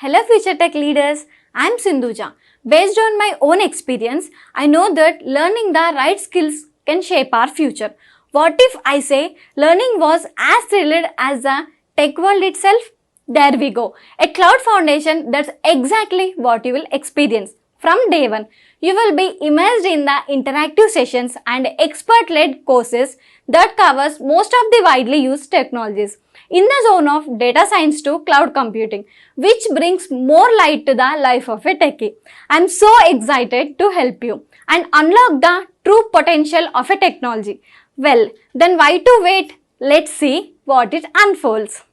Hello future tech leaders, I am Sindhuja. Based on my own experience, I know that learning the right skills can shape our future. What if I say learning was as thrilled as the tech world itself? There we go. A cloud foundation, that's exactly what you will experience. From day one, you will be immersed in the interactive sessions and expert-led courses that covers most of the widely used technologies in the zone of data science to cloud computing, which brings more light to the life of a techie. I'm so excited to help you and unlock the true potential of a technology. Well, then why to wait? Let's see what it unfolds.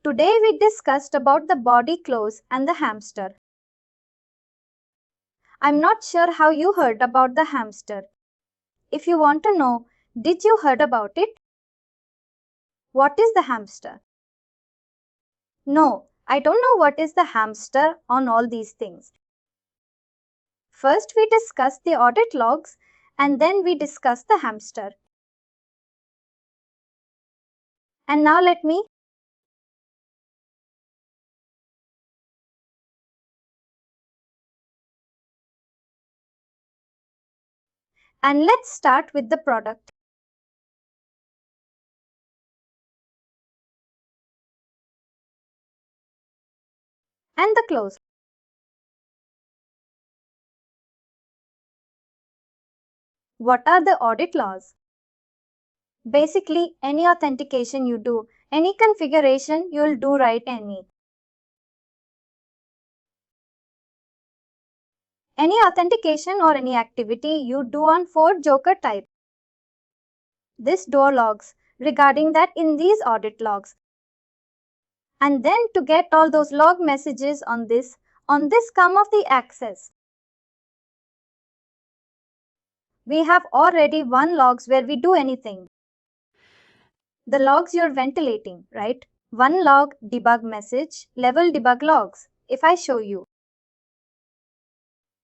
Today we discussed about the body clothes and the hamster. I'm not sure how you heard about the hamster. If you want to know, did you heard about it? What is the hamster? No, I don't know what is the hamster on all these things. First we discussed the audit logs and then we discussed the hamster. And now let me And let's start with the product. And the close. What are the audit laws? Basically, any authentication you do, any configuration you'll do right Any authentication or any activity you do on Forgerock type. This door logs regarding that in these audit logs. And then to get all those log messages on this come of the access. We have already one logs where we do anything. The logs you're ventilating, right? One log debug message, level debug logs. If I show you.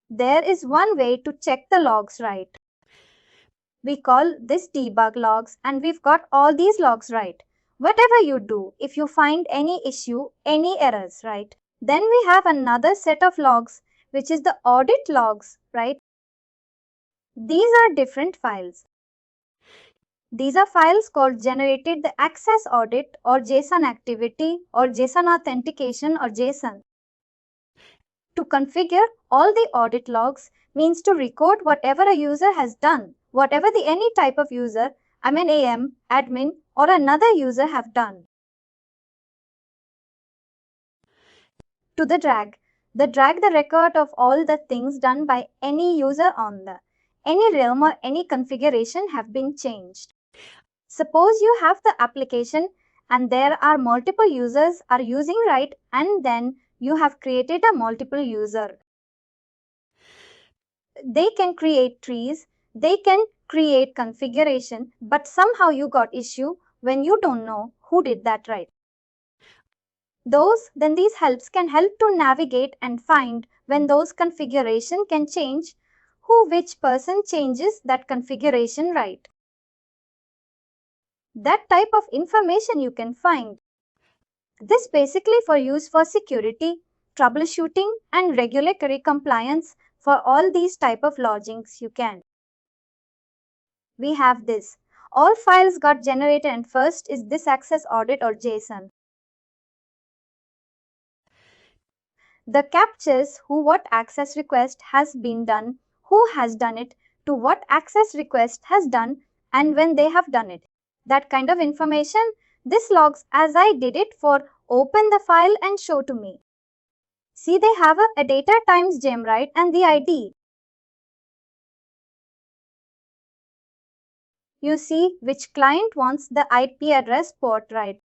There is one way to check the logs right. We call this debug logs and we've got all these logs right. Whatever you do, if you find any issue, any errors, right? Then we have another set of logs, which is the audit logs, right? These are different files. These are files called generated the access audit or JSON activity or JSON authentication or JSON. To configure all the audit logs means to record whatever a user has done, whatever the any type of user, AM, admin or another user have done. To the drag the record of all the things done by any user on any realm or any configuration have been changed. Suppose you have the application and there are multiple users are using right and then you have created a multiple user. They can create trees, they can create configuration, but somehow you got issue when you don't know who did that right. Then these helps can help to navigate and find when those configuration can change, which person changes that configuration right. That type of information you can find. This basically for use for security, troubleshooting and regulatory compliance for all these type of loggings you can. We have this. All files got generated and first is this access audit or JSON. The captures what access request has been done, who has done it, to what access request has done and when they have done it. That kind of information, this logs as I did it for open the file and show to me. See, they have a data times gem, right, and the ID. You see which client wants the IP address port, right.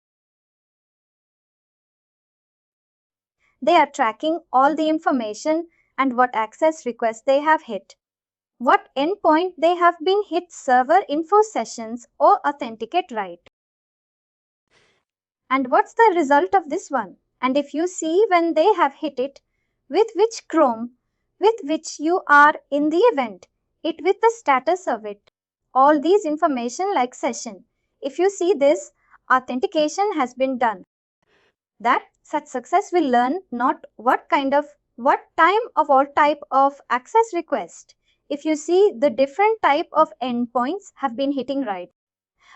They are tracking all the information and what access request they have hit. What endpoint they have been hit server info sessions or authenticate right. And what's the result of this one? And if you see when they have hit it, with which Chrome, with which you are in the event, it with the status of it. All these information like session. If you see this, authentication has been done. That such success will learn not what time of all type of access request. If you see, the different type of endpoints have been hitting right.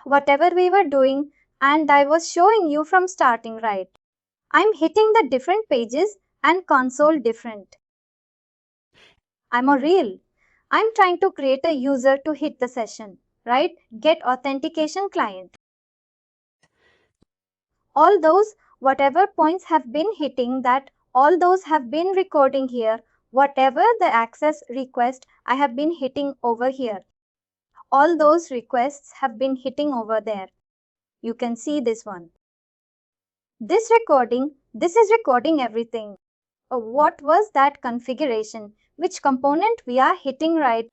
Whatever we were doing, and I was showing you from starting right. I'm hitting the different pages and console different. I'm trying to create a user to hit the session, right? Get authentication client. All those, whatever points have been hitting that, all those have been recording here. Whatever the access request I have been hitting over here. All those requests have been hitting over there. You can see this one. This is recording everything. What was that configuration? Which component we are hitting right?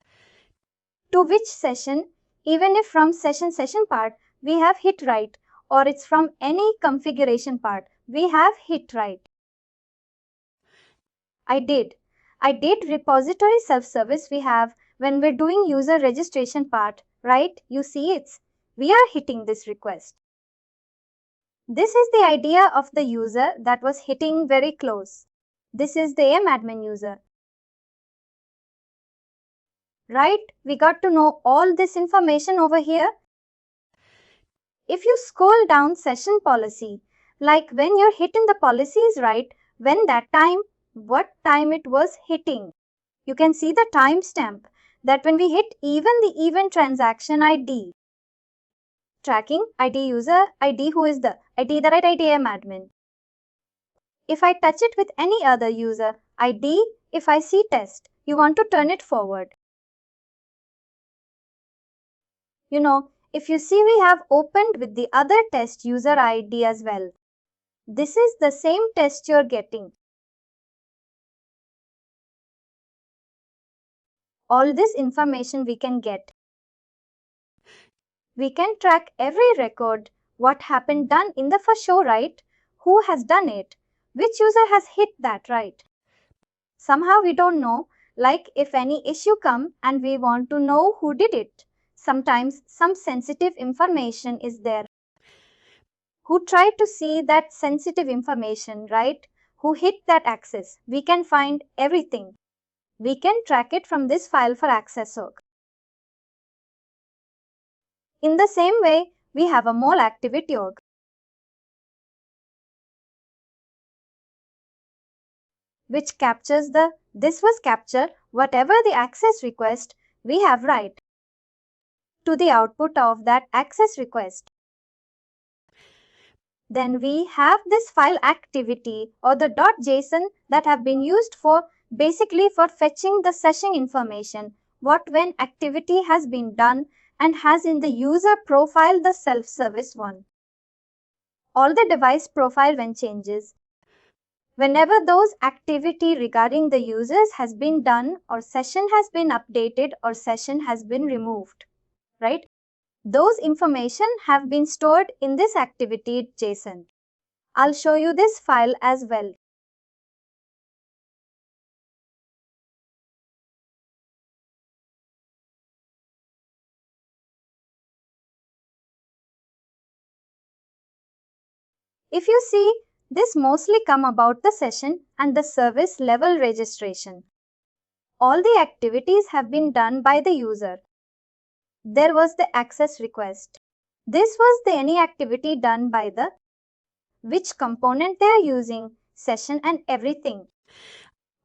To which session? Even if from session part we have hit right, or it's from any configuration part we have hit right. I did repository self-service we have when we're doing user registration part, right? You see we are hitting this request. This is the idea of the user that was hitting very close. This is the admin user. Right? We got to know all this information over here. If you scroll down session policy, like when you're hitting the policies right, when that time, what time it was hitting. You can see the timestamp that when we hit even the event transaction ID. Tracking ID user ID, who is the ID, the right IDM admin. If I touch it with any other user ID, if I see test, you want to turn it forward. You know, if you see, we have opened with the other test user ID as well. This is the same test you're getting. All this information we can get. We can track every record, what happened done in the first show, right? Who has done it? Which user has hit that, right? Somehow we don't know, like if any issue come and we want to know who did it. Sometimes some sensitive information is there. Who tried to see that sensitive information, right? Who hit that access? We can find everything. We can track it from this file for access org. In the same way, we have a mole activity org. Which captures this was capture whatever the access request we have right to the output of that access request. Then we have this file activity or the .json that have been used for basically for fetching the session information, what when activity has been done and has in the user profile the self-service one. All the device profile when changes. Whenever those activity regarding the users has been done or session has been updated or session has been removed, right? Those information have been stored in this activity JSON. I'll show you this file as well. If you see, this mostly come about the session and the service level registration. All the activities have been done by the user. There was the access request. This was the any activity done by the which component they are using, session and everything.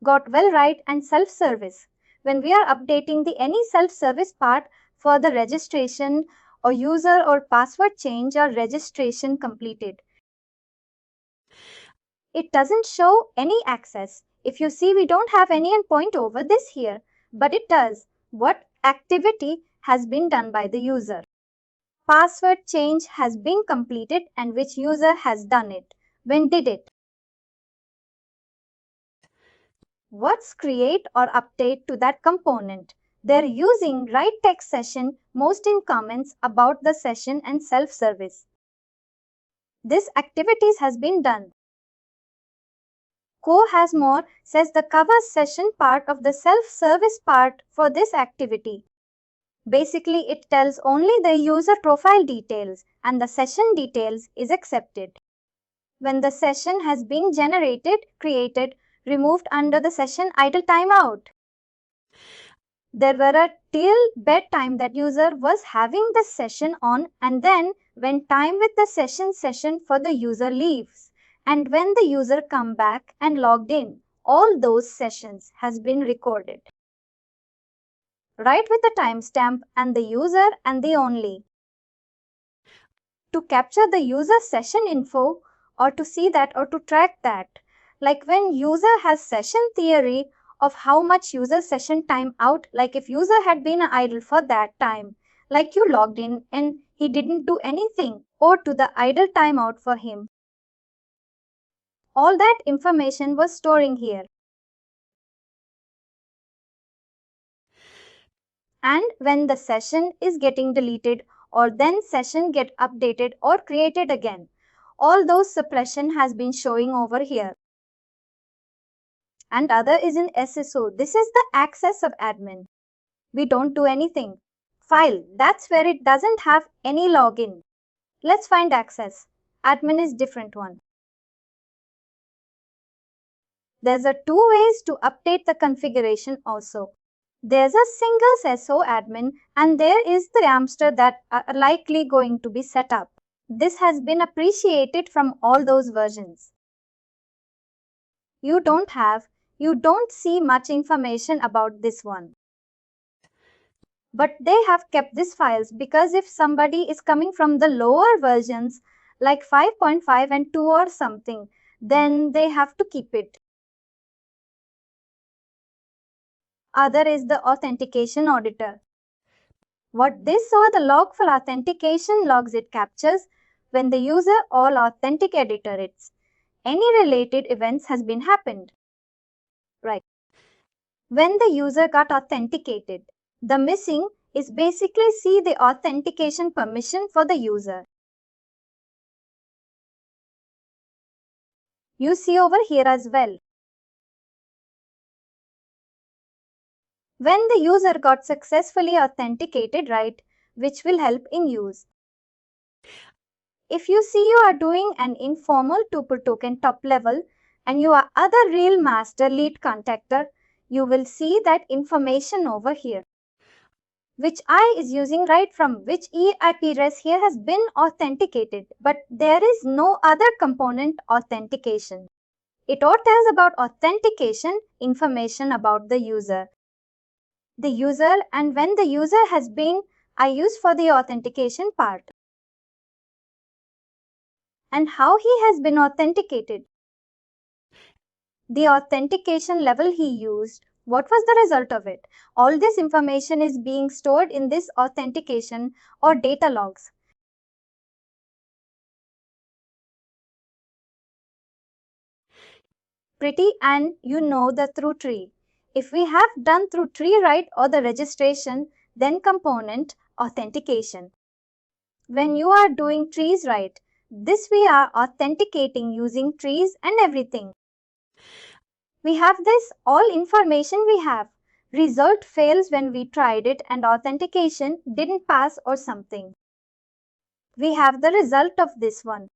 Got well right and self-service. When we are updating the any self-service part for the registration or user or password change or registration completed. It doesn't show any access. If you see, we don't have any endpoint over this here, but it does what activity has been done by the user. Password change has been completed and which user has done it, when did it. What's create or update to that component. They're using write text session most in comments about the session and self-service. This activities has been done. Co has more says the covers session part of the self-service part for this activity. Basically, it tells only the user profile details and the session details is accepted. when the session has been generated, created, removed under the session idle timeout. There were a till bedtime that user was having the session on, and then when time with the session for the user leaves, and when the user come back and logged in, all those sessions has been recorded. Right with the timestamp and the user and the only. To capture the user session info or to see that or to track that. Like when user has session theory of how much user session time out, like if user had been idle for that time, like you logged in and he didn't do anything, or to the idle timeout for him. All that information was storing here. And when the session is getting deleted or then session get updated or created again, all those suppression has been showing over here. And other is in SSO. This is the access of admin. We don't do anything. File, that's where it doesn't have any login. Let's find access. Admin is different one. There's a two ways to update the configuration also. There's a single SO admin and there is the hamster that are likely going to be set up. This has been appreciated from all those versions. You don't see much information about this one. But they have kept these files because if somebody is coming from the lower versions like 5.5 and 2 or something, then they have to keep it. Other is the authentication auditor. What this or the log for authentication logs it captures when the user or authentic editor it's any related events has been happened. Right. When the user got authenticated, the missing is basically see the authentication permission for the user. You see over here as well. When the user got successfully authenticated, right, which will help in use. If you see you are doing an informal tuple token top level and you are other real master lead contactor, you will see that information over here. Which I is using right from which EIP res here has been authenticated, but there is no other component authentication. It all tells about authentication information about the user. The user and when the user has been I use for the authentication part. And how he has been authenticated. The authentication level he used, what was the result of it? All this information is being stored in this authentication or data logs. Pretty and you know the through tree. If we have done through tree right or the registration, then component authentication. When you are doing trees right, this we are authenticating using trees and everything. We have this all information we have. Result fails when we tried it and authentication didn't pass or something. We have the result of this one.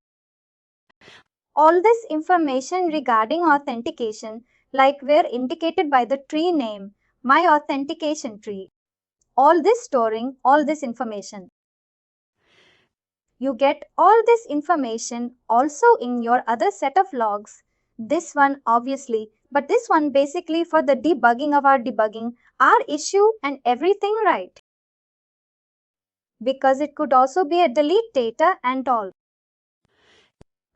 All this information regarding authentication like were indicated by the tree name, my authentication tree. All this storing all this information. You get all this information also in your other set of logs. This one obviously, but this one basically for the debugging of our debugging our issue and everything right. Because it could also be a delete data and all.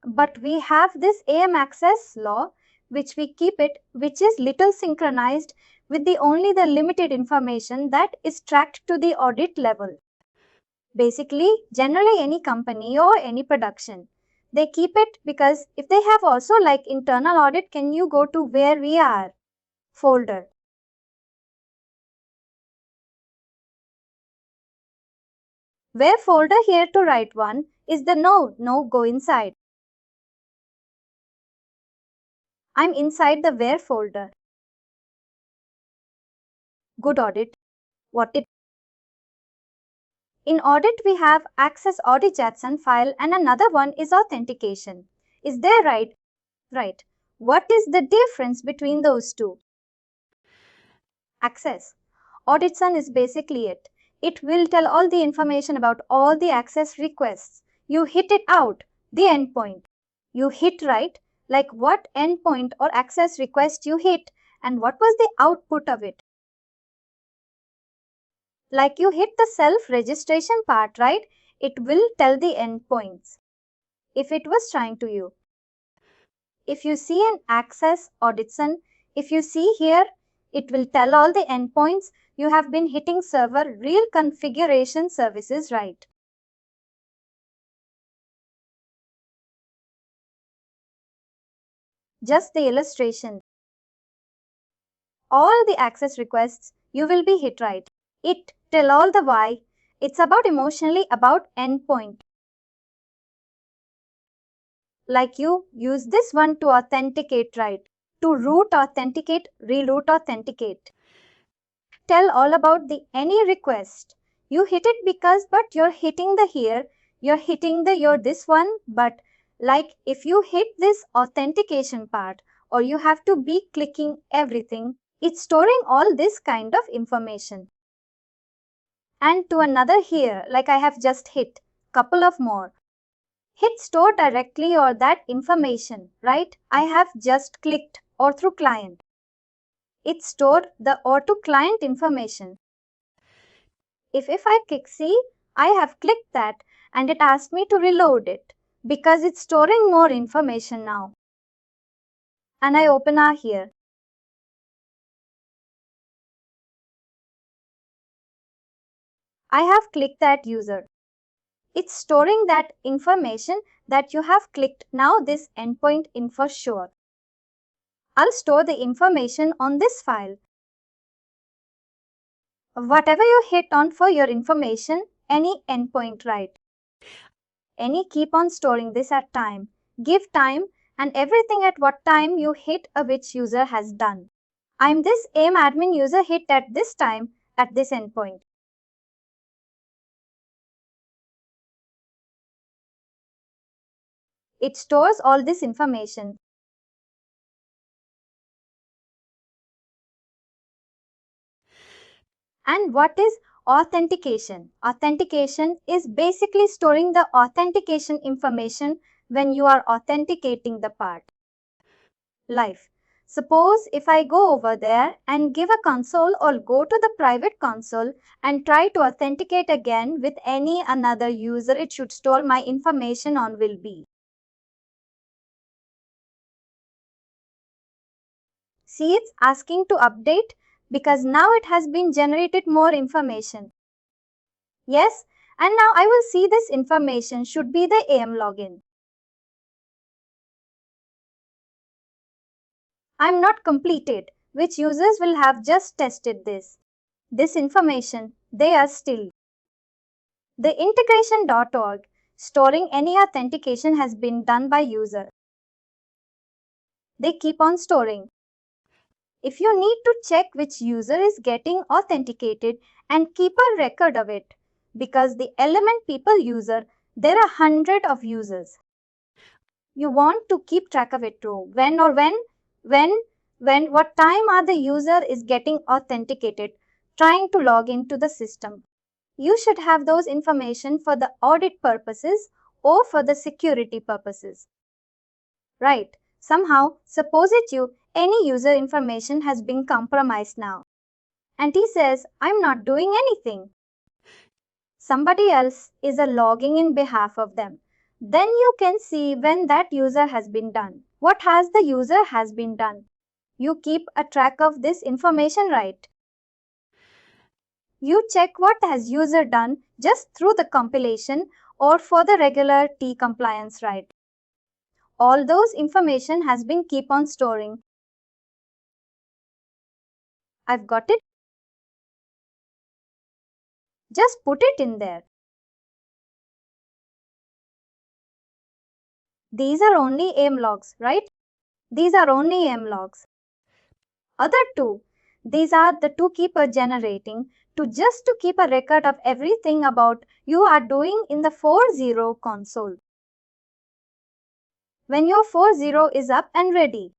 But we have this AM access law which we keep it, which is little synchronized with the only the limited information that is tracked to the audit level. Basically, generally any company or any production, they keep it because if they have also like internal audit, can you go to where we are? Folder. Where folder here to write one is the no go inside. I'm inside the where folder. Good audit. What it in audit we have access audit Jetson file and another one is authentication. Is there right? Right. What is the difference between those two? Access. AuditSun is basically it. It will tell all the information about all the access requests. You hit it out, the endpoint. You hit right, like what endpoint or access request you hit and what was the output of it. Like you hit the self-registration part, right? It will tell the endpoints if it was trying to you. If you see an access AuditSun, if you see here, it will tell all the endpoints you have been hitting server real configuration services, right? Just the illustration. All the access requests you will be hit right. It tell all the why. It's about emotionally about endpoint. Like you use this one to authenticate, right? To root authenticate, reroute authenticate. Tell all about the any request. You hit it because but you're hitting the here, you're hitting the your this one, but like if you hit this authentication part or you have to be clicking everything, it's storing all this kind of information. And to another here, like I have just hit, couple of more. Hit store directly or that information, right? I have just clicked or through client. It stored the or to client information. If I click see, I have clicked that and it asked me to reload it because it's storing more information now. And I open R here. I have clicked that user. It's storing that information that you have clicked. Now this endpoint info sure. I'll store the information on this file. Whatever you hit on for your information, any endpoint, right? Any keep on storing this at time. Give time and everything at what time you hit a which user has done. I'm this AIM admin user hit at this time at this endpoint. It stores all this information. And what is authentication? Authentication is basically storing the authentication information when you are authenticating the part. Live. Suppose if I go over there and give a console or go to the private console and try to authenticate again with any another user it should store my information on will be. See, it's asking to update because now it has been generated more information. Yes, and now I will see this information should be the AM login. I'm not completed, which users will have just tested this. This information, they are still. The integration.org, storing any authentication has been done by user. They keep on storing. If you need to check which user is getting authenticated and keep a record of it, because the element people user, there are hundreds of users. You want to keep track of it too. When, what time are the user is getting authenticated, trying to log into the system. You should have those information for the audit purposes or for the security purposes. Right. Somehow, suppose any user information has been compromised now. And he says, I'm not doing anything. Somebody else is logging in behalf of them. Then you can see when that user has been done. What has the user has been done? You keep a track of this information, right? You check what has user done just through the compilation or for the regular T compliance, right? All those information has been keep on storing. I've got it. Just put it in there. These are only AIM logs, right? These are only AIM logs. Other two, these are the two keep generating to keep a record of everything about you are doing in the 4.0 console. when your 4.0 is up and ready.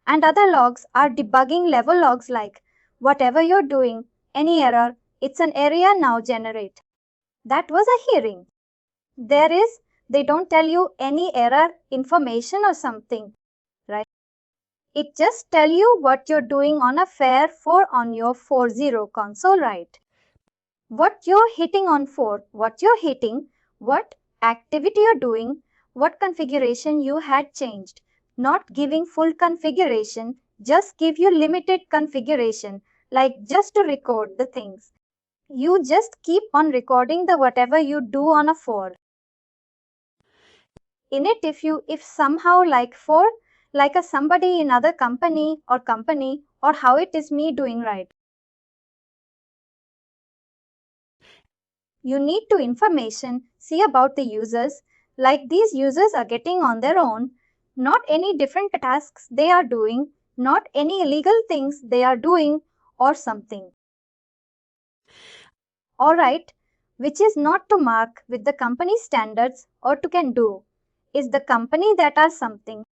And other logs are debugging level logs like whatever you're doing, any error, it's an area now generate. That was a hearing. They don't tell you any error information or something, right? It just tell you what you're doing on a fair 4 on your 4.0 console, right? What you're hitting on 4, what you're hitting, what activity you're doing, what configuration you had changed. Not giving full configuration, just give you limited configuration, like just to record the things. You just keep on recording the whatever you do on a 4. In it, if somehow like 4, like a somebody in other company, or how it is me doing right. You need to information, see about the users, like these users are getting on their own, not any different tasks they are doing, not any illegal things they are doing or something. Alright, which is not to mark with the company standards or to can do, is the company that are something.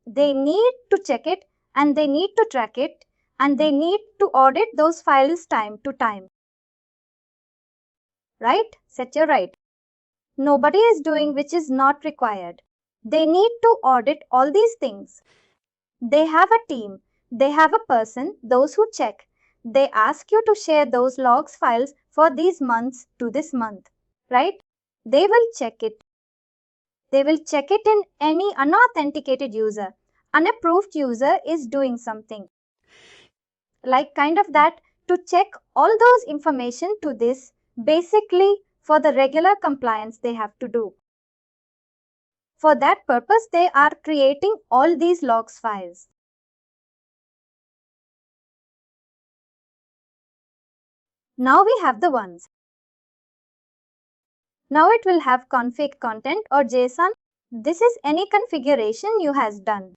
They need to check it and they need to track it and they need to audit those files time to time. Right? Set your right. Nobody is doing which is not required. They need to audit all these things. They have a team. They have a person, those who check. They ask you to share those logs files for these months to this month. Right? They will check it. They will check it in any unauthenticated user. Unapproved user is doing something. Like kind of that to check all those information to this basically for the regular compliance they have to do. For that purpose, they are creating all these logs files. Now we have the ones. Now it will have config content or JSON. This is any configuration you has done.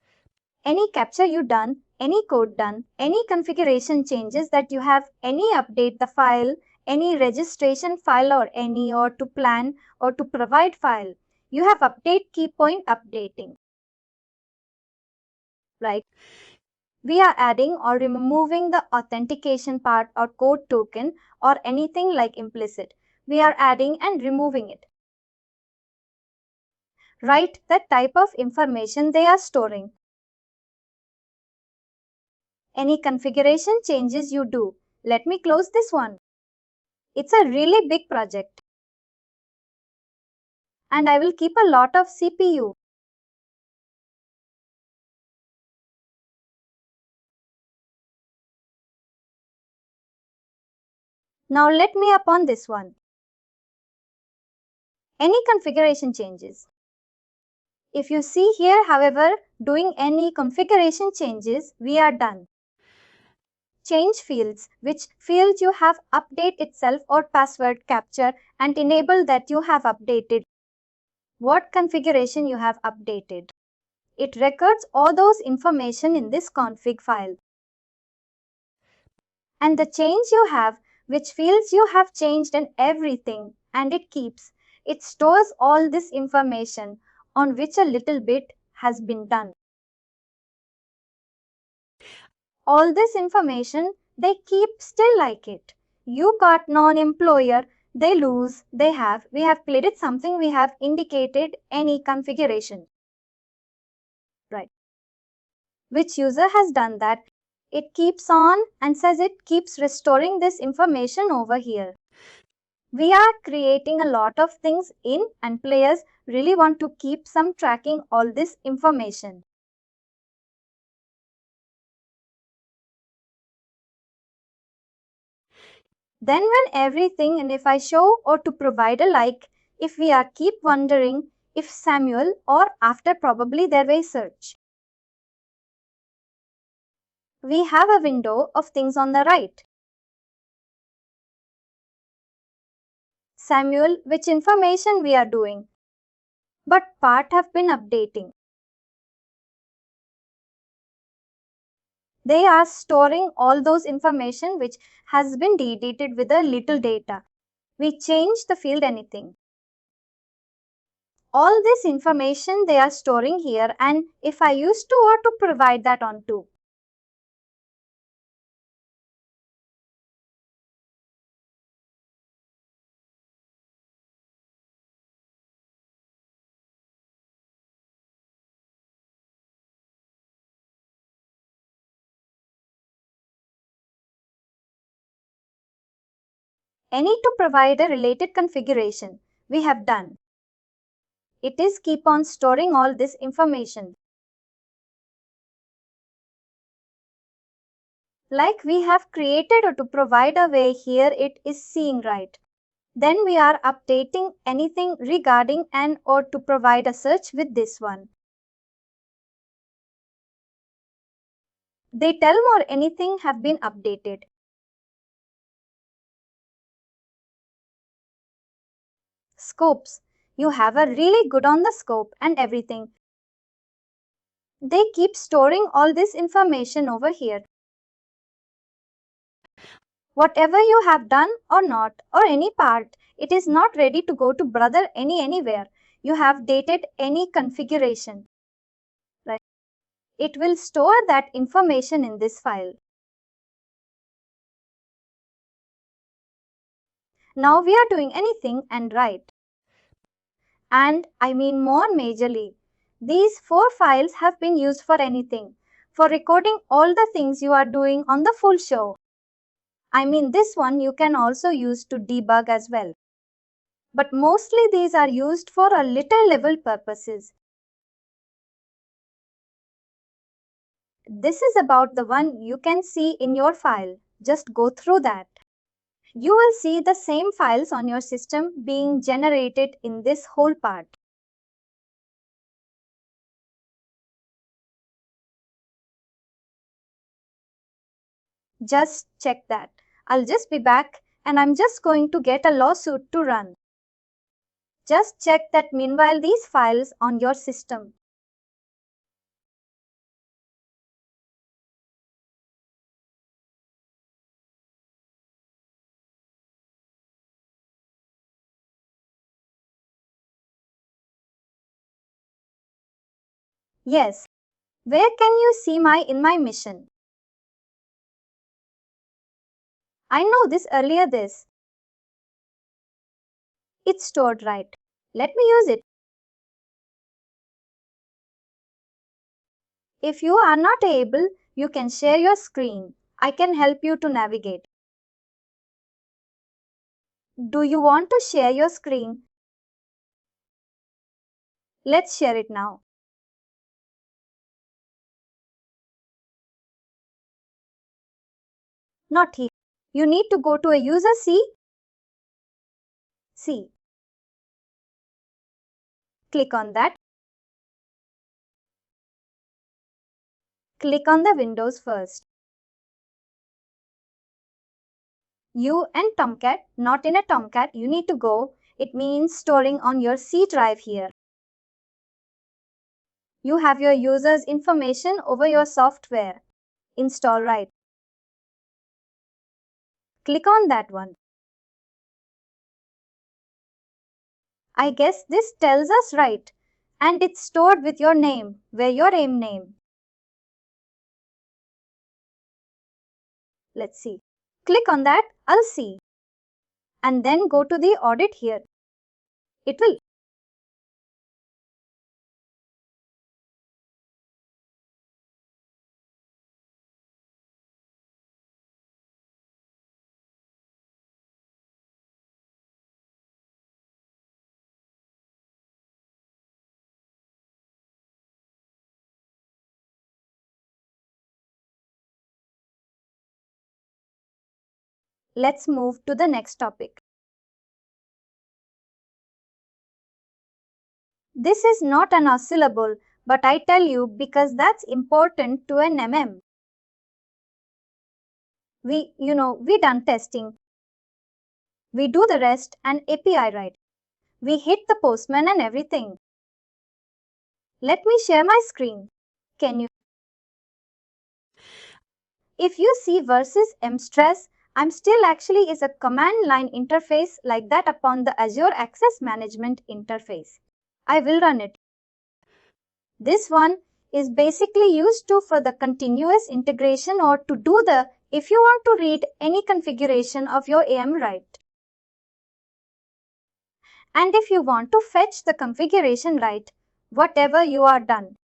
Any capture you done, any code done, any configuration changes that you have, any update the file, any registration file or to plan or to provide file. You have update key point updating. Right? We are adding or removing the authentication part or code token or anything like implicit. We are adding and removing it. Write the type of information they are storing. Any configuration changes you do. Let me close this one. It's a really big project. And I will keep a lot of CPU. Now let me upon this one. Any configuration changes. If you see here, however, doing any configuration changes, we are done. Change fields, which fields you have update itself or password capture and enable that you have updated. What configuration you have updated. It records all those information in this config file. And the change you have, which fields you have changed and everything, and it stores all this information on which a little bit has been done. All this information they keep still like it. You got non-employer, they lose, we have played it something, we have indicated any configuration. Right. Which user has done that? It keeps on and says it keeps restoring this information over here. We are creating a lot of things in and players really want to keep some tracking all this information. Then when everything and if I show or to provide a like, if we are keep wondering if Samuel or after probably their way search. We have a window of things on the right. Samuel, which information we are doing. But part have been updating. They are storing all those information which has been deleted with a little data. We change the field anything. All this information they are storing here, and if I used to or to provide that on to. Any to provide a related configuration we have done. It is keep on storing all this information. Like we have created or to provide a way here it is seeing right. Then we are updating anything regarding and or to provide a search with this one. They tell more anything have been updated. Scopes. You have a really good on the scope and everything. They keep storing all this information over here. Whatever you have done or not or any part, it is not ready to go to brother anywhere. You have dated any configuration. Right. It will store that information in this file. Now we are doing anything and right. And I mean more majorly. These 4 files have been used for anything. For recording all the things you are doing on the full show. I mean this one you can also use to debug as well. But mostly these are used for a little level purposes. This is about the one you can see in your file. Just go through that. You will see the same files on your system being generated in this whole part. Just check that. I'll just be back and I'm just going to get a lawsuit to run. Just check that meanwhile these files on your system. Yes. Where can you see in my mission? I know this earlier this. It's stored right. Let me use it. If you are not able, you can share your screen. I can help you to navigate. Do you want to share your screen? Let's share it now. Not here. You need to go to a user C. Click on that. Click on the Windows first. You and Tomcat, not in a Tomcat, you need to go. It means storing on your C drive here. You have your user's information over your software. Install right. Click on that one. I guess this tells us right. And it's stored with your name, where your aim name. Let's see. Click on that, I'll see. And then go to the audit here. It will. Let's move to the next topic. This is not an oscillable, but I tell you because that's important to an MM. We done testing. We do the rest and API right. We hit the postman and everything. Let me share my screen. Can you? If you see versus mstress, I'm still actually is a command line interface like that upon the Azure Access Management interface. I will run it. This one is basically used for the continuous integration or to do if you want to read any configuration of your AM right. And if you want to fetch the configuration right, whatever you are done.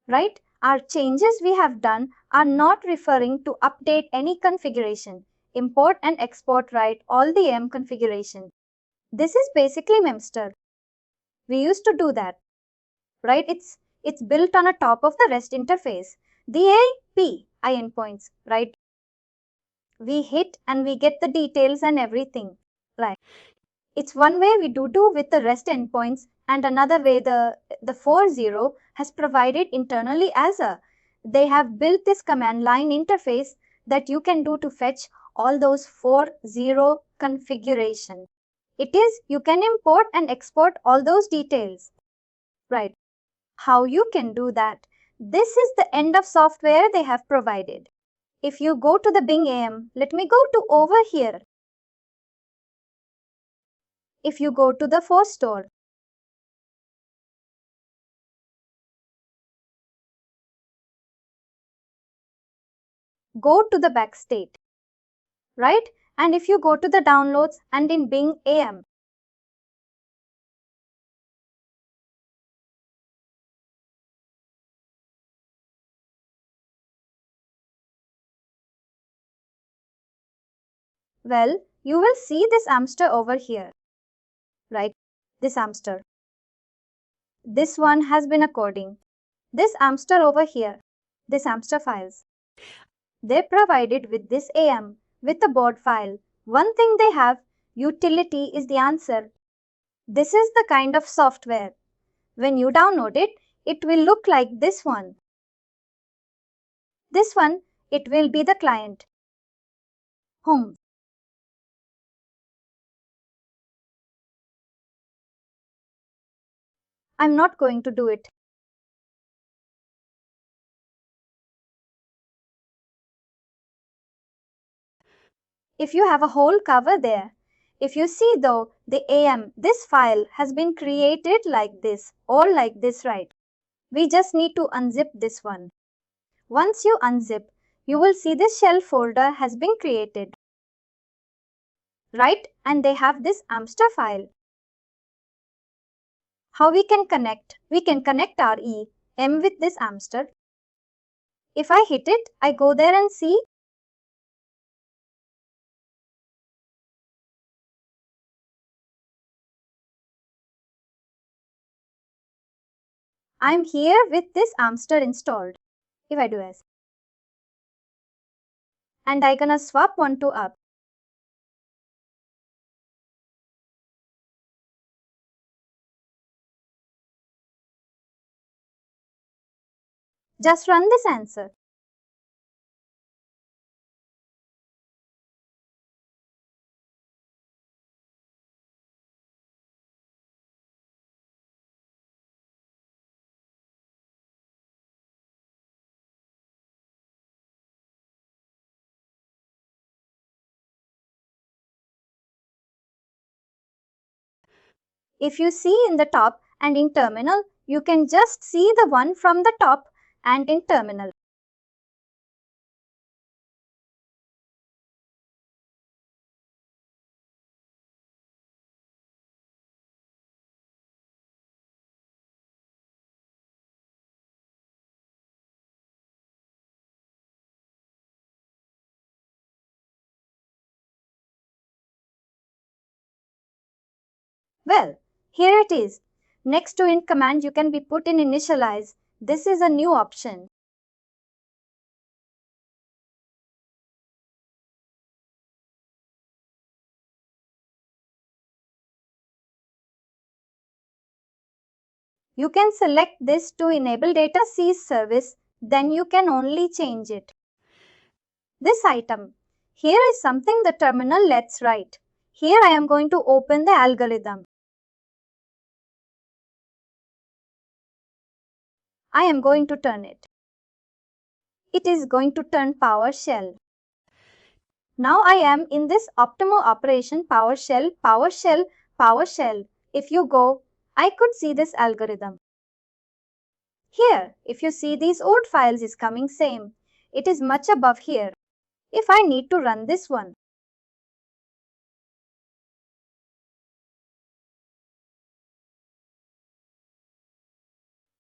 Right? Our changes we have done are not referring to update any configuration, import and export right all the AM configuration. This is basically Memster. We used to do that. Right? It's built on a top of the REST interface. The API endpoints, right? We hit and we get the details and everything. Right. It's one way we do with the REST endpoints, and another way the 4.0 has provided internally as they have built this command line interface that you can do to fetch all those 4.0 configuration. It is you can import and export all those details. Right. How you can do that? This is the end of software they have provided. If you go to the Bing AM, let me go to over here. If you go to the Force store, go to the backstate, right? And if you go to the downloads and in Bing AM, well, you will see this Amster over here, right? This Amster. This one has been a coding. This Amster over here, this Amster files. They provided with this AM, with the board file. One thing they have, utility is the answer. This is the kind of software. When you download it, it will look like this one. This one, it will be the client. Home. I'm not going to do it. If you have a whole cover there, if you see though, the AM, this file has been created like this or like this, right? We just need to unzip this one. Once you unzip, you will see this shell folder has been created. Right? And they have this Amster file. How we can connect? We can connect our EM with this Amster. If I hit it, I go there and see. I'm here with this Amster installed. If I do as. And I gonna swap one to up. Just run this answer. If you see in the top and in terminal, you can just see the one from the top and in terminal. Well, here it is. Next to in command, you can be put in initialize. This is a new option. You can select this to enable data cease service, then you can only change it. This item. Here is something the terminal lets write. Here I am going to open the algorithm. I am going to turn it. It is going to turn PowerShell. Now I am in this Optimo operation PowerShell, PowerShell, PowerShell. If you go, I could see this algorithm. Here, if you see these old files is coming same. It is much above here. If I need to run this one.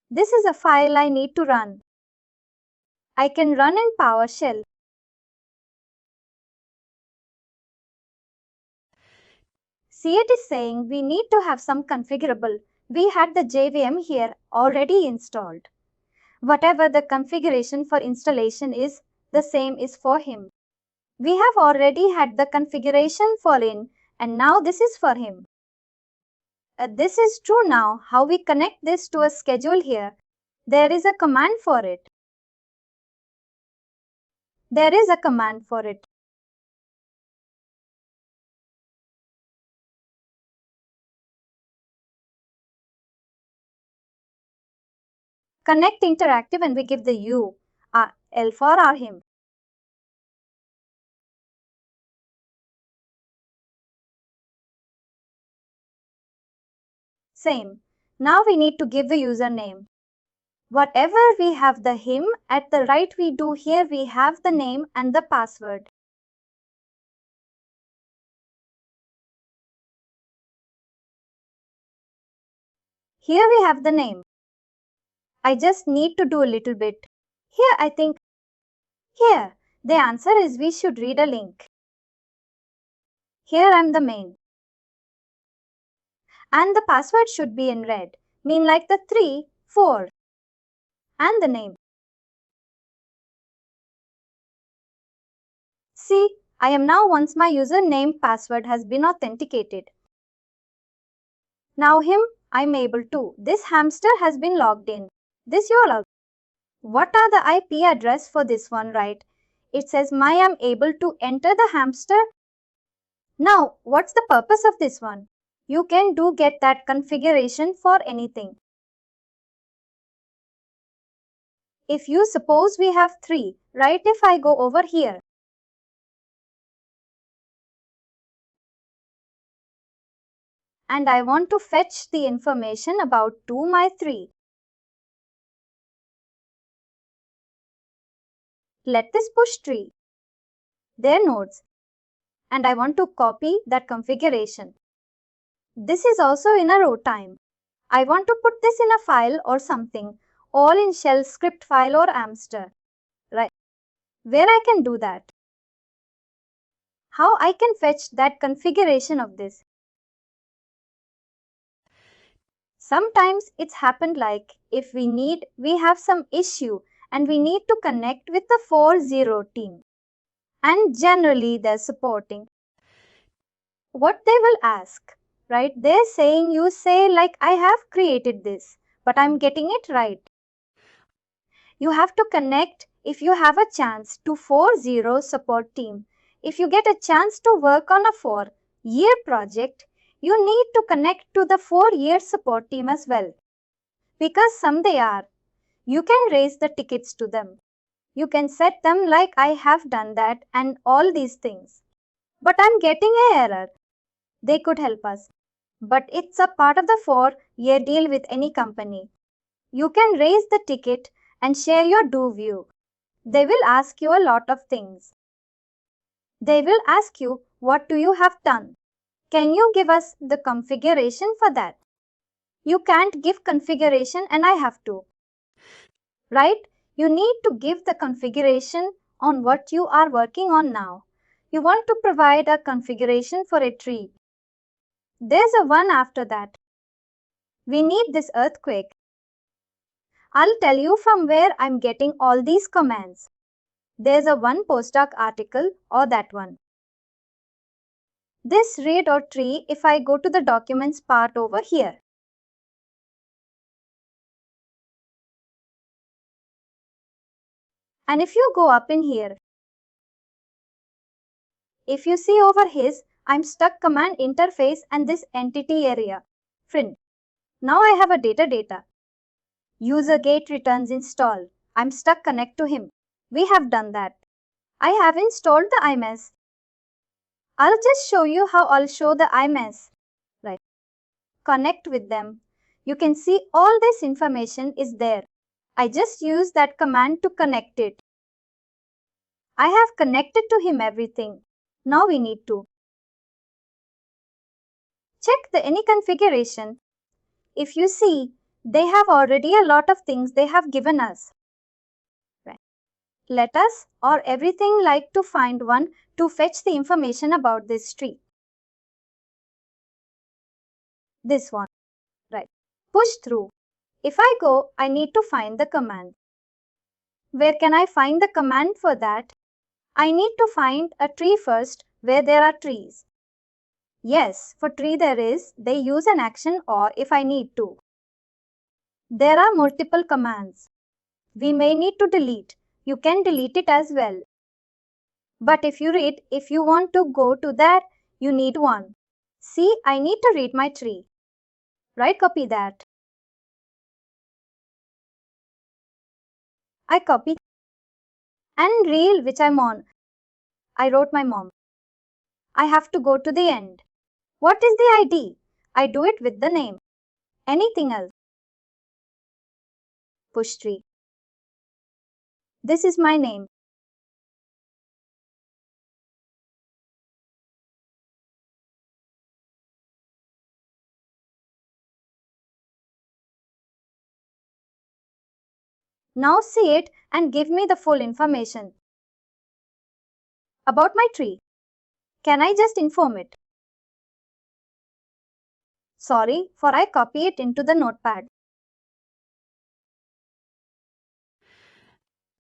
This is a file I need to run. I can run in PowerShell. See, it is saying we need to have some configurable. We had the JVM here already installed. Whatever the configuration for installation is, the same is for him. We have already had the configuration for in, and now this is for him. This is true now. How we connect this to a schedule here? There is a command for it. There is a command for it. Connect interactive and we give the L for our him. Same. Now we need to give the username. Whatever we have the him, at the right we do here we have the name and the password. Here we have the name. I just need to do a little bit. Here I think. Here, the answer is we should read a link. Here I'm the main. And the password should be in red, mean like the 3, 4. And the name. See, I am now once my username password has been authenticated. Now him, I'm able to. This hamster has been logged in. This you log. What are the IP address for this one, right? It says I am able to enter the hamster. Now, what's the purpose of this one? You can get that configuration for anything. If you suppose we have 3, right? If I go over here. And I want to fetch the information about my 3. Let this push tree. Their nodes. And I want to copy that configuration. This is also in a row time. I want to put this in a file or something, all in shell script file or Amster, right? Where I can do that. How I can fetch that configuration of this. Sometimes it's happened like if we have some issue and we need to connect with the 40 team. And generally they're supporting. What they will ask, right? They're saying you say like I have created this, but I'm getting it right. You have to connect if you have a chance to 40 support team. If you get a chance to work on a 4-year project, you need to connect to the 4-year support team as well. Because some they are. You can raise the tickets to them. You can set them like I have done that and all these things. But I'm getting an error. They could help us. But it's a part of the 4-year deal with any company. You can raise the ticket and share your do view. They will ask you a lot of things. They will ask you, what do you have done? Can you give us the configuration for that? You can't give configuration and I have to. Right? You need to give the configuration on what you are working on now. You want to provide a configuration for a tree. There's a one after that. We need this earthquake. I'll tell you from where I'm getting all these commands. There's a one postdoc article or that one. This read or tree if I go to the documents part over here. And if you go up in here, if you see over his, I'm stuck command interface and this entity area. Friend. Now I have a data. User gate returns install. I'm stuck connect to him. We have done that. I have installed the IMS. I'll just show you how I'll show the IMS. Right. Connect with them. You can see all this information is there. I just use that command to connect it. I have connected to him everything. Now we need to check the any configuration. If you see, they have already a lot of things they have given us. Right. Let us or everything like to find one to fetch the information about this tree. This one. Right. Push through. If I go, I need to find the command. Where can I find the command for that? I need to find a tree first where there are trees. Yes, for tree they use an action or if I need to. There are multiple commands. We may need to delete. You can delete it as well. But if you want to go to that, you need one. See, I need to read my tree. Right, copy that. I copy and reel which I'm on. I wrote my mom. I have to go to the end. What is the ID? I do it with the name. Anything else? Push tree. This is my name. Now see it and give me the full information about my tree. Can I just inform it? Sorry, for I copy it into the notepad.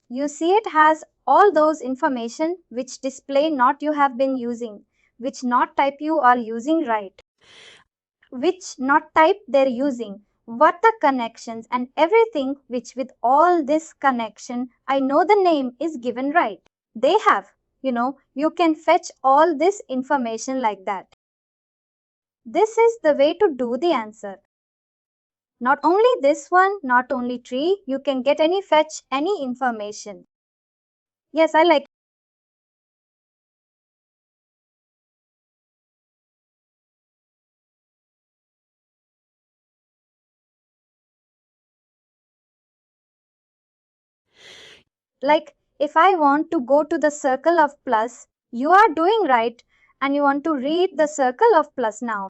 You see it has all those information which display not you have been using, which not type you are using right, which not type they're using, what the connections and everything which with all this connection, I know the name is given right. They have, you can fetch all this information like that. This is the way to do the answer. Not only this one, not only tree, you can get any fetch any information. Yes, I like. Like if I want to go to the circle of plus, you are doing right and you want to read the circle of plus now.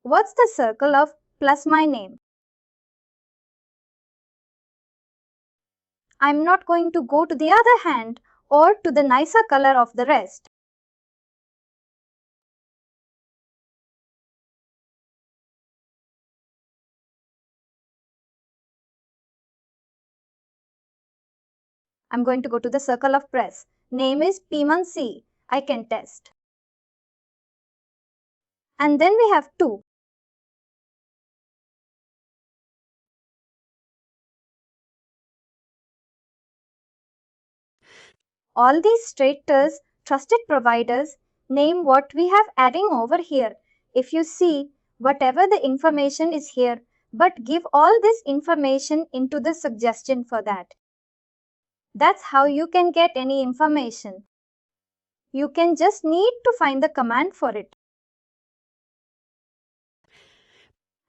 What's the circle of plus my name? I'm not going to go to the other hand or to the nicer color of the rest. I'm going to go to the circle of press. Name is P1C. I can test. And then we have 2. All these traitors, trusted providers, name what we have adding over here. If you see, whatever the information is here, but give all this information into the suggestion for that. That's how you can get any information. You can just need to find the command for it.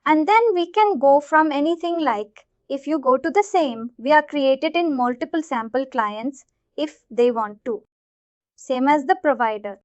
And then we can go from anything like, if you go to the same, we are created in multiple sample clients if they want to. Same as the provider.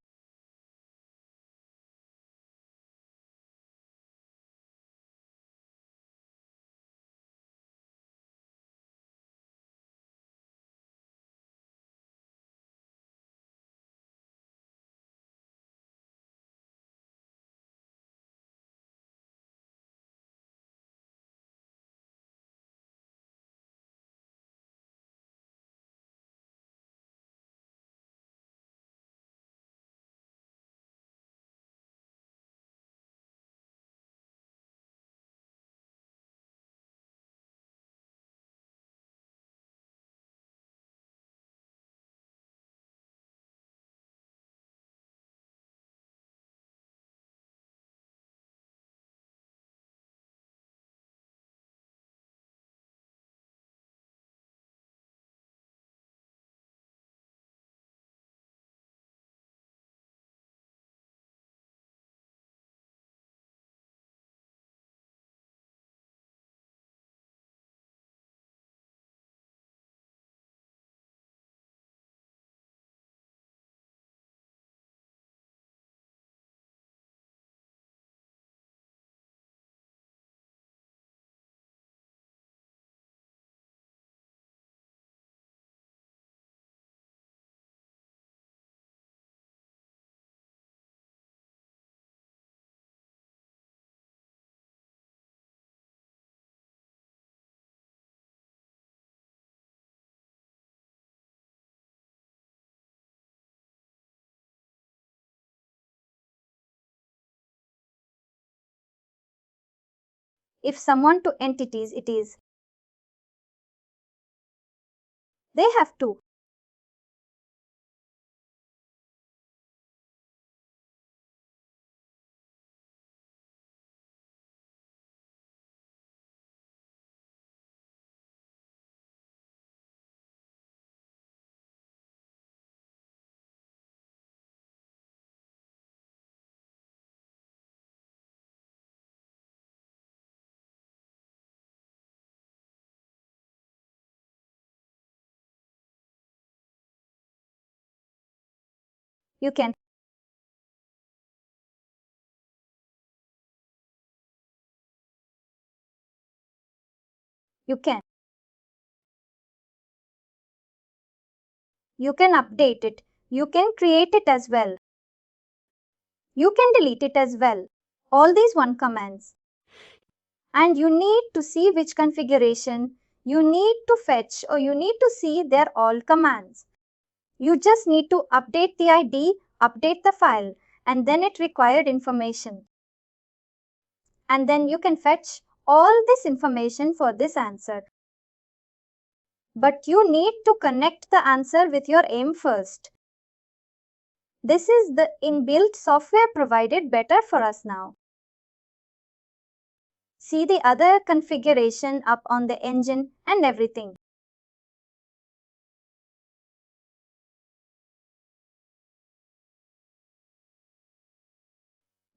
If someone to entities it is, they have to. You can. You can. You can update it. You can create it as well. You can delete it as well. All these one commands. And you need to see which configuration you need to fetch, or you need to see they're all commands. You just need to update the ID, update the file, and then it required information. And then you can fetch all this information for this answer. But you need to connect the answer with your aim first. This is the inbuilt software provided better for us now. See the other configuration up on the engine and everything.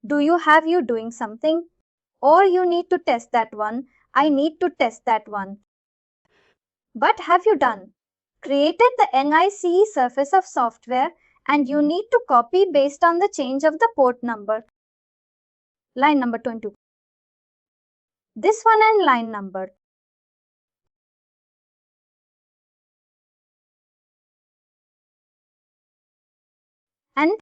Do you have you doing something? Or you need to test that one, I need to test that one. But have you done? Created the NICE surface of software and you need to copy based on the change of the port number. Line number 22. This one and line number. And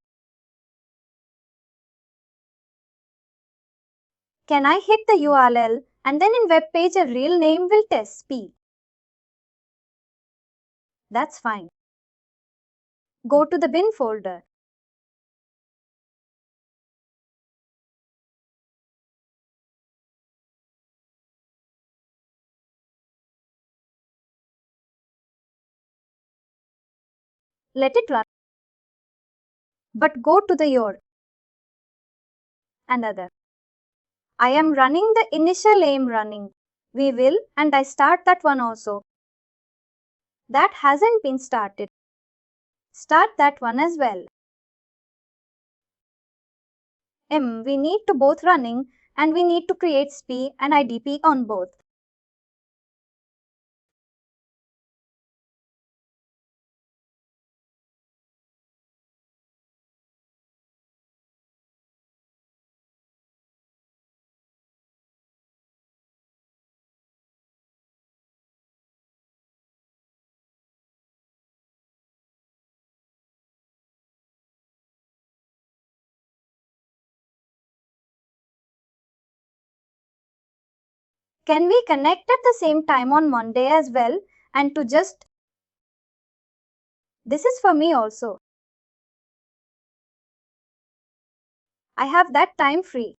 can I hit the URL and then in web page a real name will test P? That's fine. Go to the bin folder. Let it run. But go to the your and other. I am running the initial aim running. We will and I start that one also. That hasn't been started. Start that one as well. We need to both running and we need to create SP and IDP on both. Can we connect at the same time on Monday as well and to just... This is for me also. I have that time free.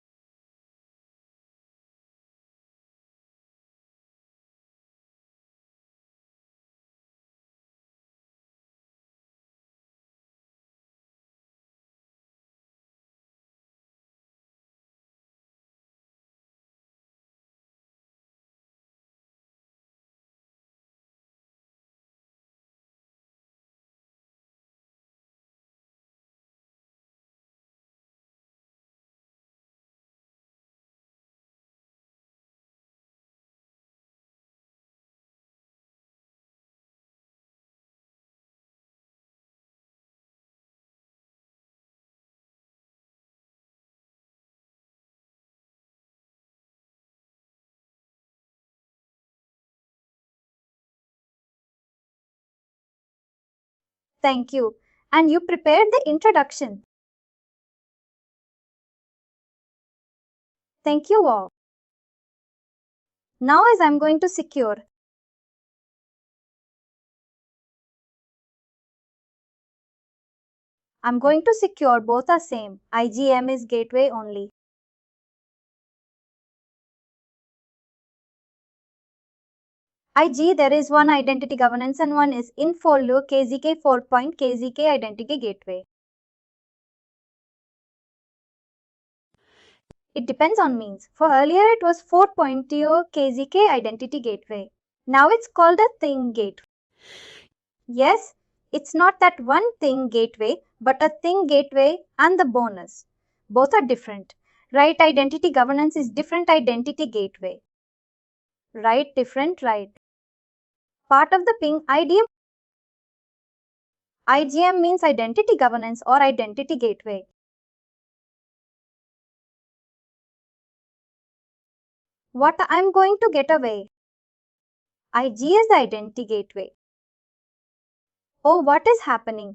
Thank you. And you prepared the introduction. Thank you all. Now as I'm going to secure. I'm going to secure both are same. IGM is gateway only. IG, there is one identity governance and one is in folio KZK 4.KZK identity gateway. It depends on means. For earlier it was 4.0 KZK identity gateway. Now it's called a thing gateway. Yes, it's not that one thing gateway, but a thing gateway and the bonus. Both are different. Right identity governance is different identity gateway. Right, different, right. Part of the ping IDM. IGM means identity governance or identity gateway. What I'm going to get away. IG is the identity gateway. Oh, what is happening?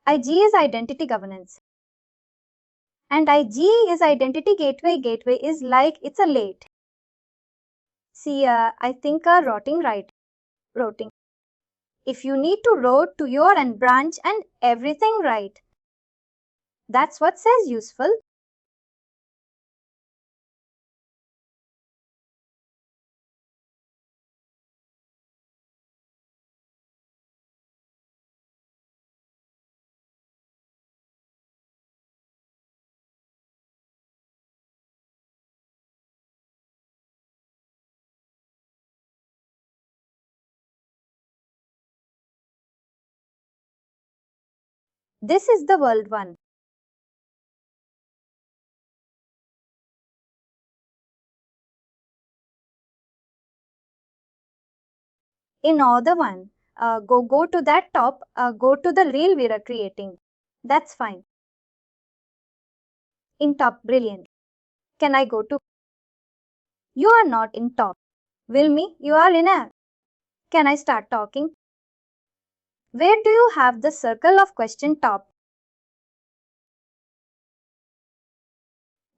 IG is identity governance. And IG is identity gateway. Gateway is like it's a late. See, I think routing right. Routing. If you need to route to your and branch and everything right. That's what says useful. This is the world one. In other one, go to that top, go to the reel we are creating. That's fine. In top, brilliant. Can I go to? You are not in top. Will me? You are in a. Can I start talking? Where do you have the circle of question top?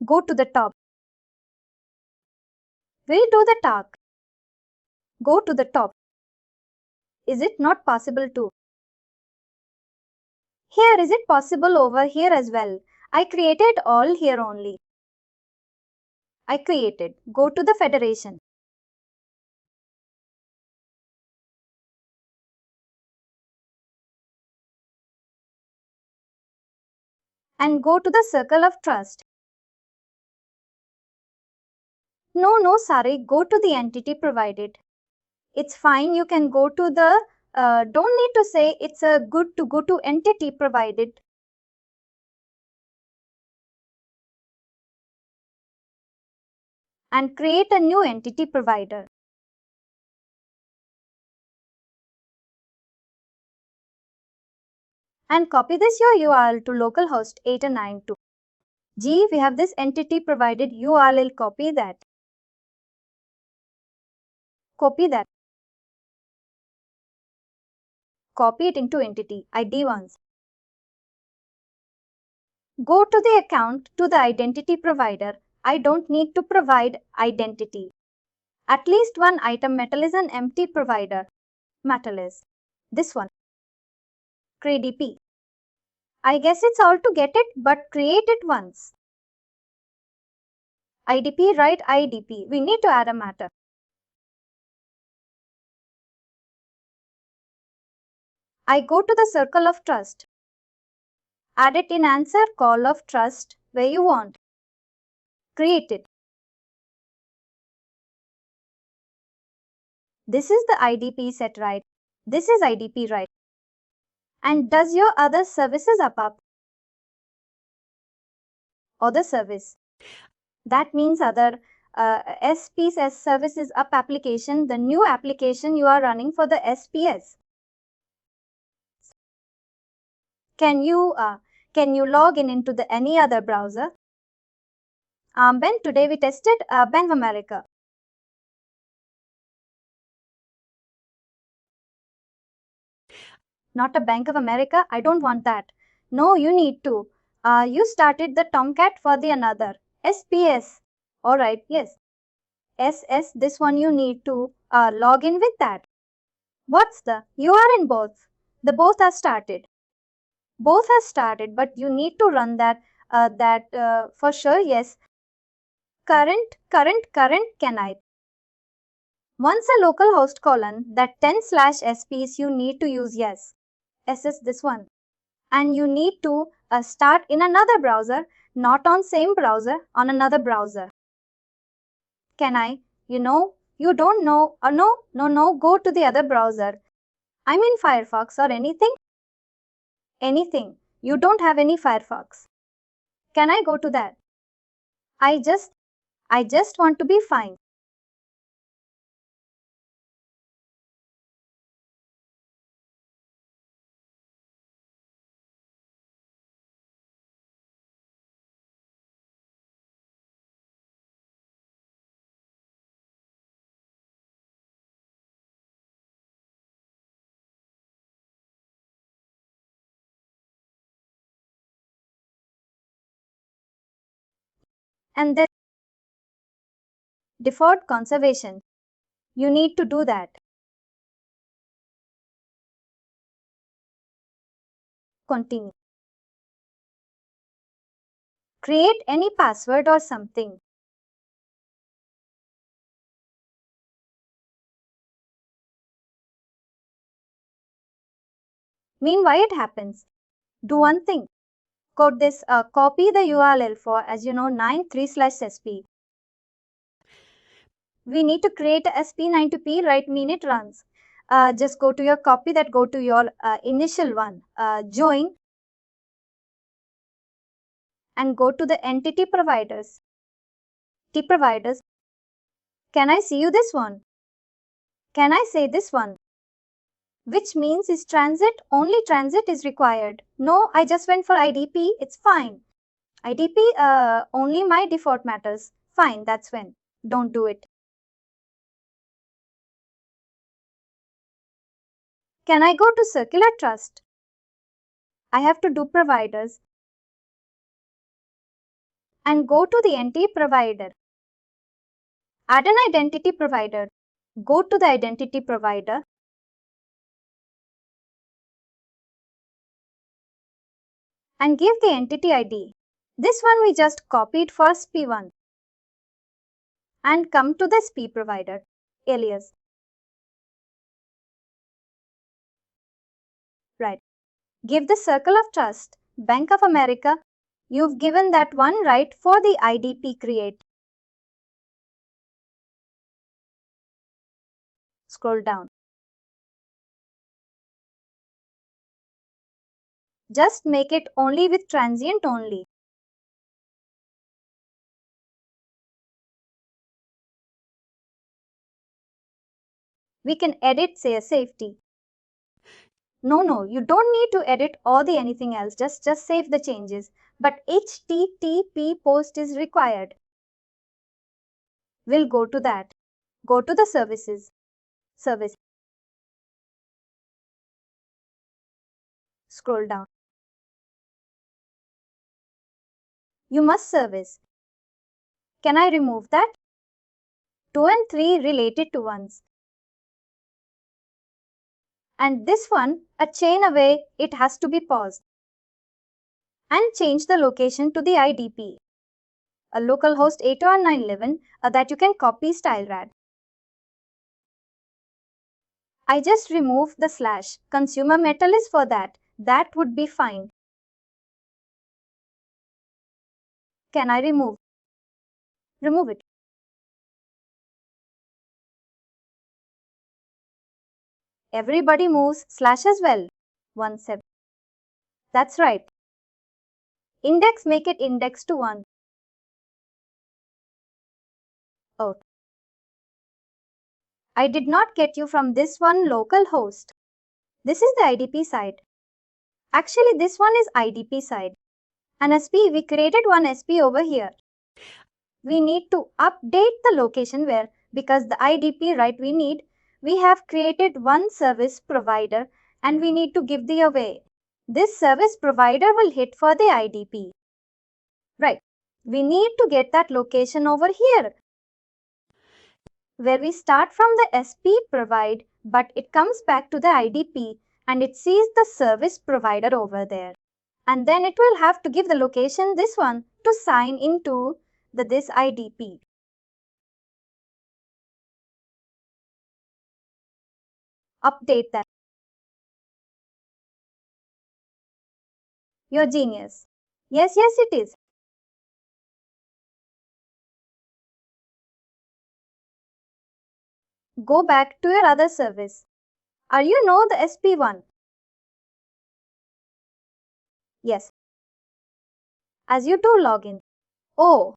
Go to the top. We'll do the talk. Go to the top. Is it not possible to? Here, is it possible over here as well? I created all here only. I created. Go to the federation. And go to the circle of trust. No, sorry, go to the entity provided. It's fine, you can go to the, don't need to say it's a good to go to entity provided. And create a new entity provider. And copy this your URL to localhost 8092. G, we have this entity provided URL, copy that. Copy that. Copy it into entity ID once. Go to the account to the identity provider. I don't need to provide identity. At least one item metal is an empty provider. Metal is this one. CreDP. I guess it's all to get it, but create it once. IDP, right? IDP. We need to add a matter. I go to the circle of trust. Add it in answer call of trust where you want. Create it. This is the IDP set, right? This is IDP, right? And does your other services up? Other service. That means other SPS service is up application, the new application you are running for the SPS. Can you log in into the any other browser? Ben, today we tested Bank of America. Not a Bank of America. I don't want that. No, you need to. You started the Tomcat for the another. SPS. Alright, yes. SS, this one you need to log in with that. What's the? You are in both. The both are started. Both are started, but you need to run that. For sure, yes. Current, can I? Once a localhost colon that 10/SPs you need to use yes. SS this one. And you need to start in another browser, not on same browser, on another browser. Can I? You don't know, or no, go to the other browser. I mean Firefox or anything? Anything. You don't have any Firefox. Can I go to that? I just want to be fine. And then default conservation. You need to do that. Continue. Create any password or something. Meanwhile, it happens. Do one thing. Code this, copy the URL for, as you know, 93/SP. We need to create a SP92P right mean it runs. Just go to your copy that, go to your initial one, join, and go to the entity providers. Providers. Can I see you this one? Can I say this one? Which means is transit, only transit is required. No, I just went for IDP, it's fine. IDP, only my default matters. Fine, that's when. Don't do it. Can I go to Circular Trust? I have to do providers and go to the entity provider. Add an identity provider. Go to the identity provider and give the entity ID. This one we just copied for SP1. And come to the SP provider, alias. Right. Give the Circle of Trust, Bank of America. You've given that one right for the IDP create. Scroll down. Just make it only with transient only. We can edit say safety. No, you don't need to edit or the anything else. Just save the changes. But HTTP post is required. We'll go to that. Go to the services. Service. Scroll down. You must service. Can I remove that? 2 and 3 related to ones. And this one, a chain away, it has to be paused. And change the location to the IDP. A localhost 80911 that you can copy StyleRad. I just removed the slash. Consumer metal is for that. That would be fine. Can I remove? Remove it. Everybody moves slash as well. 17. That's right. Index, make it index to 1. Oh. I did not get you from this one local host. This is the IDP side. Actually, this one is IDP side. And SP, we created one SP over here. We need to update the location where, because the IDP, right, we have created one service provider and we need to give the away. This service provider will hit for the IDP. Right. We need to get that location over here, where we start from the SP provide, but it comes back to the IDP and it sees the service provider over there. And then it will have to give the location, this one, to sign into this IDP. Update that. You're genius. Yes, it is. Go back to your other service. Are you know the SP1? Yes. As you do login. Oh,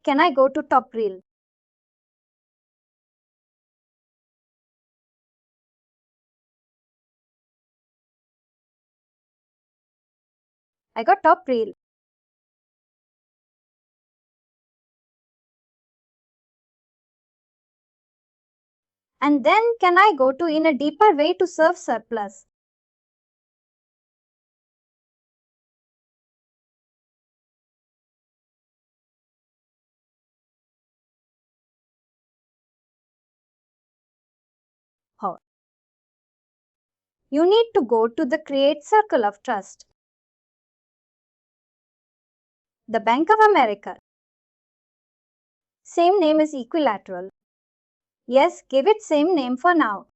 can I go to top reel? I got top reel. And then can I go to in a deeper way to serve surplus? How? You need to go to the create circle of trust. The Bank of America. Same name is equilateral. Yes, give it same name for now.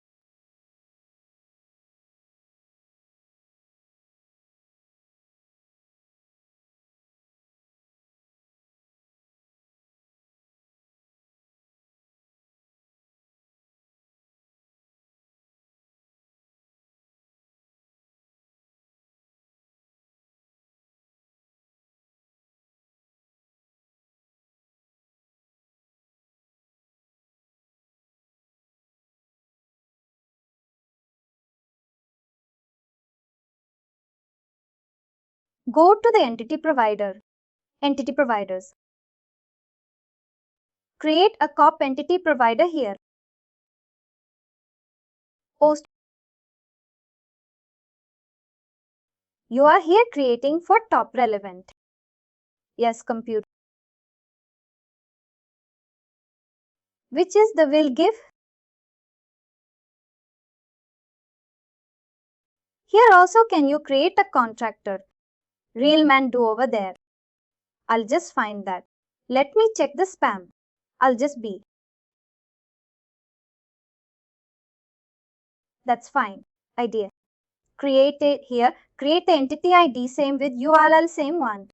Go to the entity provider. Entity providers. Create a COP entity provider here. Post. You are here creating for top relevant. Yes, compute. Which is the will give. Here also can you create a contractor. Real man do over there. I'll just find that. Let me check the spam. I'll just be. That's fine. Idea. Create it here. Create the entity ID same with URL same one.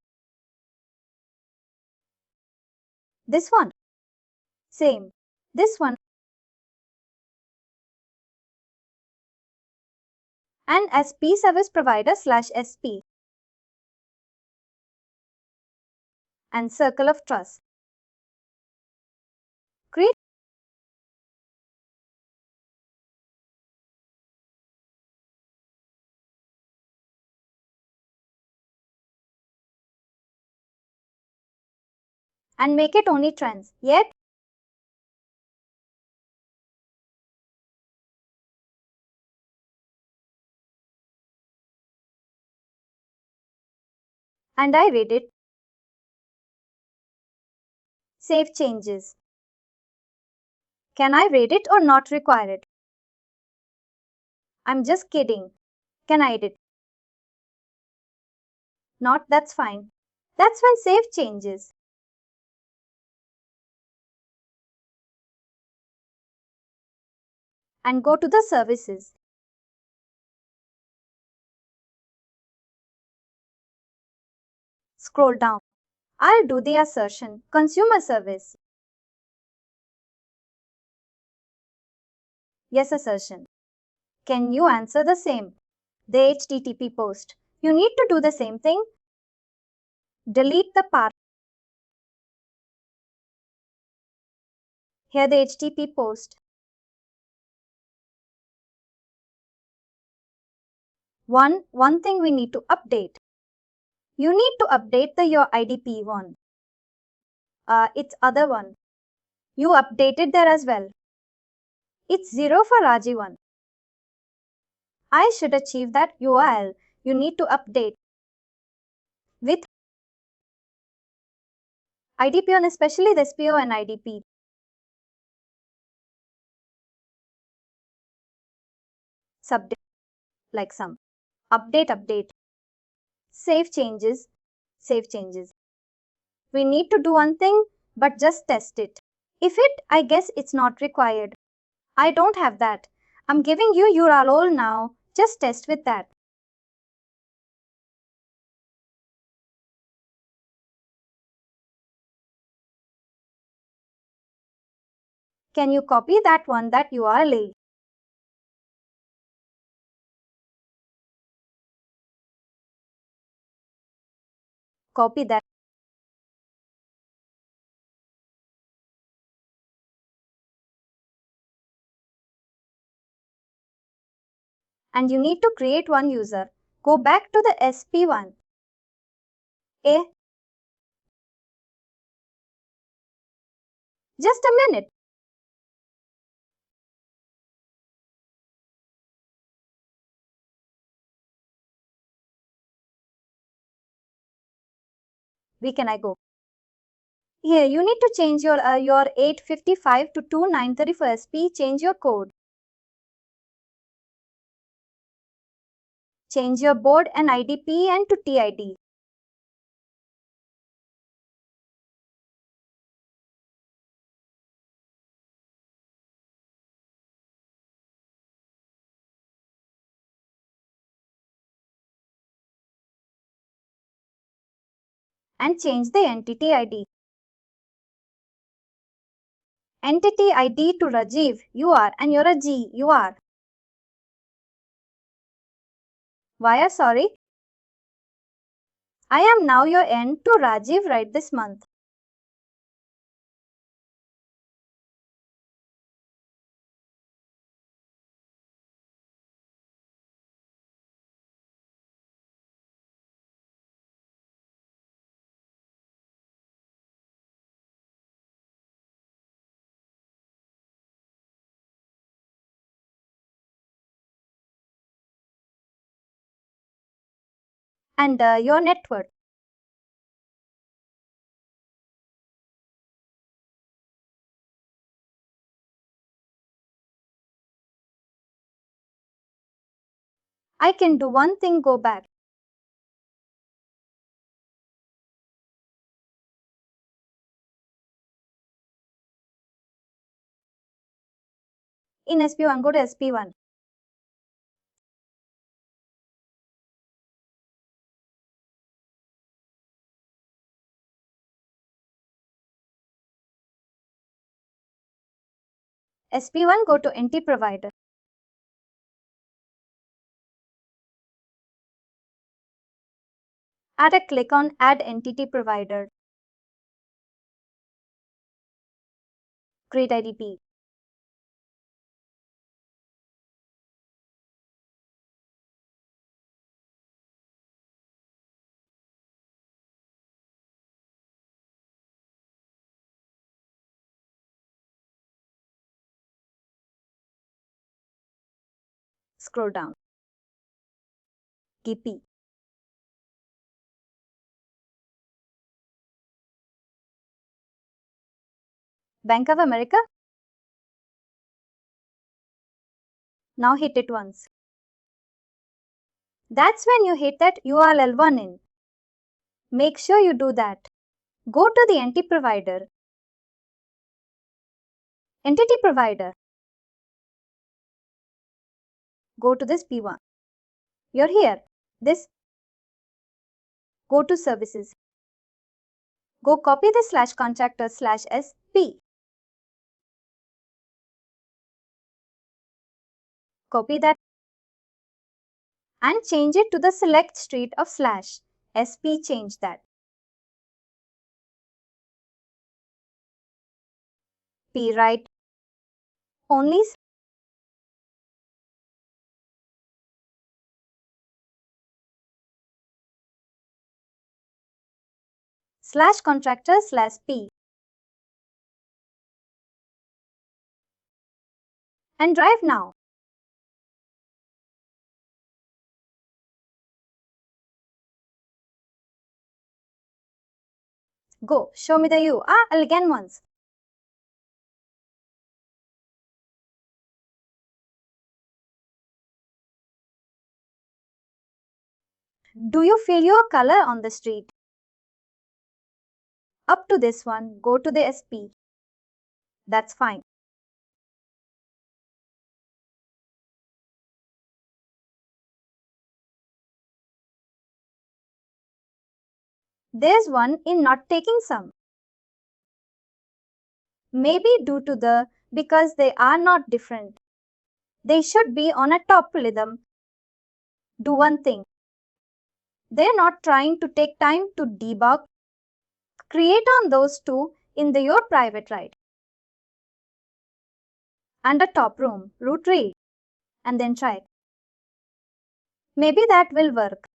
This one. Same. This one. And SP service provider /SP. And circle of trust. Create. And make it only trends. Yet. And I read it. Save changes. Can I read it or not require it? I'm just kidding. Can I edit? Not, that's fine. That's when save changes. And go to the services. Scroll down. I'll do the assertion. Consumer service. Yes, assertion. Can you answer the same? The HTTP post. You need to do the same thing. Delete the part. Here the HTTP post. One thing we need to update. You need to update your IDP one. It's other one. You updated there as well. It's 0 for Raji one. I should achieve that URL. You need to update with IDP on especially the SPO and IDP. Subdate like some. Update. Save changes. We need to do one thing, but just test it. If I guess it's not required. I don't have that. I'm giving you URL now. Just test with that. Can you copy that URL? Copy that. And you need to create one user. Go back to the SP1. Just a minute. Where can I go? Here, you need to change your 855 to 2930 for SP. Change your code. Change your board and IDP and to TID. And change the entity ID. Entity ID to Rajiv, you are, and you're a G, you are. Why sorry? I am now your N to Rajiv right this month. And your net worth. I can do one thing, go back. In SP1, go to SP1. SP1, go to NT provider. Add a click on Add Entity Provider. Create IDP. Scroll down. GP. Bank of America. Now hit it once. That's when you hit that URL1 in. Make sure you do that. Go to the entity provider. Entity provider. Go to this P1. You're here. This. Go to services. Go copy the /contractor/SP. Copy that and change it to the select street of /SP. Change that. P right. Only /contractor/P. And drive now. Go, show me the you. Again once. Do you feel your color on the street? Up to this one, go to the SP. That's fine. There's one in not taking some. Maybe due to the because they are not different. They should be on a top rhythm. Do one thing. They're not trying to take time to debug. Create on those two in your private right. And a top room, root read. And then try. Maybe that will work.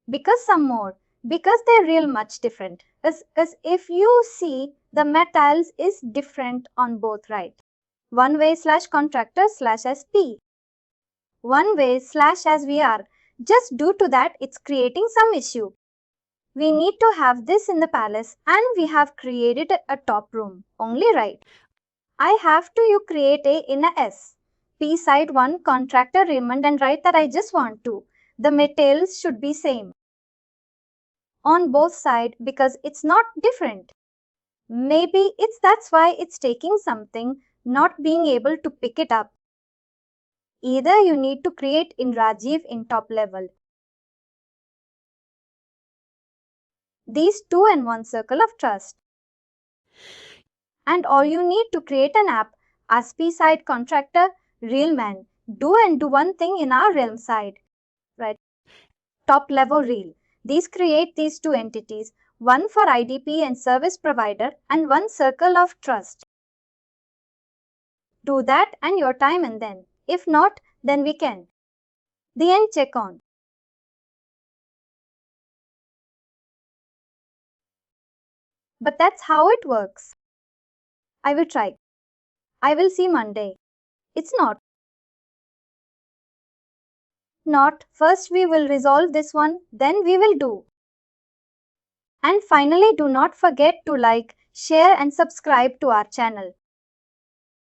Because some more. Because they're real much different. As if you see the metals is different on both right. One way / contractor / SP. One way / as we are. Just due to that it's creating some issue. We need to have this in the palace and we have created a top room. Only right. I have to you create a in a S. P side 1 contractor Raymond and write that I just want to. The metals should be same. On both sides because it's not different. Maybe that's why it's taking something, not being able to pick it up. Either you need to create in Rajiv in top level. These two and one circle of trust. And or you need to create an app as P-side contractor, real man. Do one thing in our realm side. Right. Top level real. These create these two entities, one for IDP and service provider and one circle of trust. Do that and your time and then. If not, then we can. The end check on. But that's how it works. I will try. I will see Monday. It's not. Not. First we will resolve this one, then we will do. And finally, do not forget to like, share and subscribe to our channel.